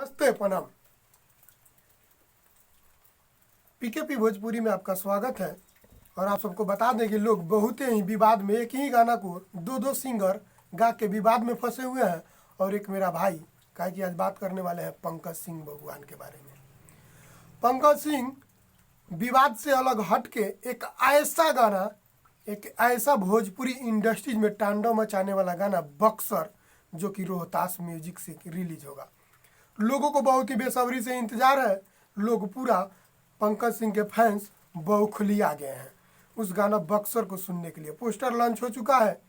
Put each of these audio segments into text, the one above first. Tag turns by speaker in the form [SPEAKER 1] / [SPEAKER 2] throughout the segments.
[SPEAKER 1] नमस्ते प्रणाम। पीकेपी भोजपुरी में आपका स्वागत है। और आप सबको बता दें कि लोग बहुत ही विवाद में एक ही गाना को दो दो सिंगर गा के विवाद में फंसे हुए हैं। और एक मेरा भाई कहा कि आज बात करने वाले हैं पंकज सिंह भगवान के बारे में। पंकज सिंह विवाद से अलग हट के एक ऐसा भोजपुरी इंडस्ट्रीज में तांडव मचाने वाला गाना बक्सर, जो कि रोहतास म्यूजिक से रिलीज होगा। लोगों को बहुत ही बेसब्री से इंतजार है। लोग पूरा पंकज सिंह के फैंस बौखलिया गए हैं उस गाना बक्सर को सुनने के लिए। पोस्टर लॉन्च हो चुका है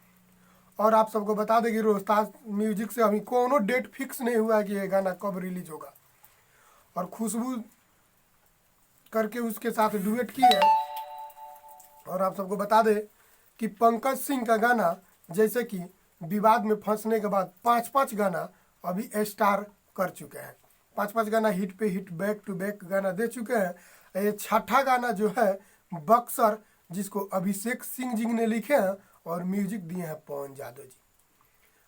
[SPEAKER 1] और आप सबको बता दें कि रोहतास म्यूजिक से अभी कोनो डेट फिक्स नहीं हुआ है कि ये गाना कब रिलीज होगा। और खुशबू करके उसके साथ डुएट की है। और आप सबको बता दें कि पंकज सिंह का गाना जैसे कि विवाद में फंसने के बाद 5-5 गाना अभी स्टार कर चुके हैं। 5-5 गाना हिट पे हिट, बैक टू बैक गाना दे चुके हैं। ये छठा गाना जो है बक्सर, जिसको अभिषेक सिंह जी ने लिखे हैं और म्यूजिक दिए हैं पवन यादव जी।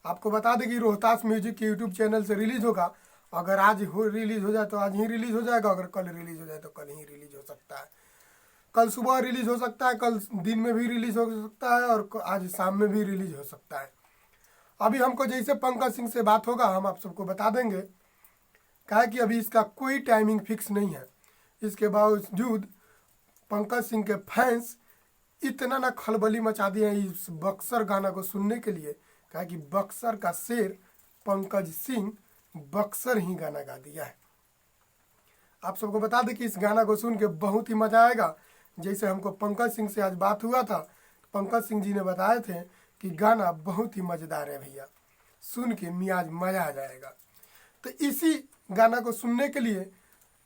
[SPEAKER 1] आपको बता दें कि रोहतास म्यूजिक के यूट्यूब चैनल से रिलीज होगा। अगर आज रिलीज हो जाए तो आज ही रिलीज हो जाएगा, अगर कल रिलीज हो जाए तो कल ही रिलीज हो सकता है। कल सुबह रिलीज हो सकता है, कल दिन में भी रिलीज हो सकता है और आज शाम में भी रिलीज हो सकता है। अभी हमको जैसे पंकज सिंह से बात होगा हम आप सबको बता देंगे, कहा कि अभी इसका कोई टाइमिंग फिक्स नहीं है। इसके बावजूद पंकज सिंह के फैंस इतना ना खलबली मचा दिए हैं इस बक्सर गाना को सुनने के लिए, कहा कि बक्सर का शेर पंकज सिंह बक्सर ही गाना गा दिया है। आप सबको बता दें कि इस गाना को सुन के बहुत ही मजा आएगा। जैसे हमको पंकज सिंह से आज बात हुआ था, पंकज सिंह जी ने बताए थे कि गाना बहुत ही मज़ेदार है भैया, सुन के मियाज मजा आ जाएगा। तो इसी गाना को सुनने के लिए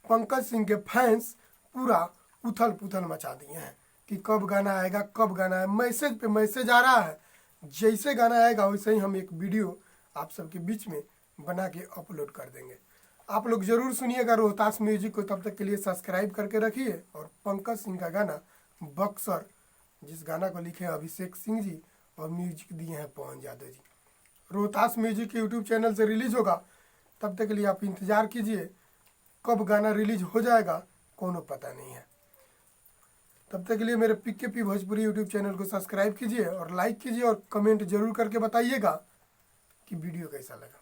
[SPEAKER 1] पंकज सिंह के फैंस पूरा उथल पुथल मचा दिए हैं कि कब गाना आएगा, कब गाना है। मैसेज पे मैसेज आ रहा है। जैसे गाना आएगा वैसे ही हम एक वीडियो आप सबके बीच में बना के अपलोड कर देंगे। आप लोग जरूर सुनिएगा रोहतास म्यूजिक को। तब तक के लिए सब्सक्राइब करके रखिए। और पंकज सिंह का गाना बक्सर, जिस गाना को लिखे हैं अभिषेक सिंह जी और म्यूजिक दिए हैं पवन यादव जी, रोहतास म्यूजिक के यूट्यूब चैनल से रिलीज होगा। तब तक के लिए आप इंतज़ार कीजिए। कब गाना रिलीज हो जाएगा कोनो पता नहीं है। तब तक के लिए मेरे पीकेपी भोजपुरी यूट्यूब चैनल को सब्सक्राइब कीजिए और लाइक कीजिए और कमेंट जरूर करके बताइएगा कि वीडियो कैसा लगा।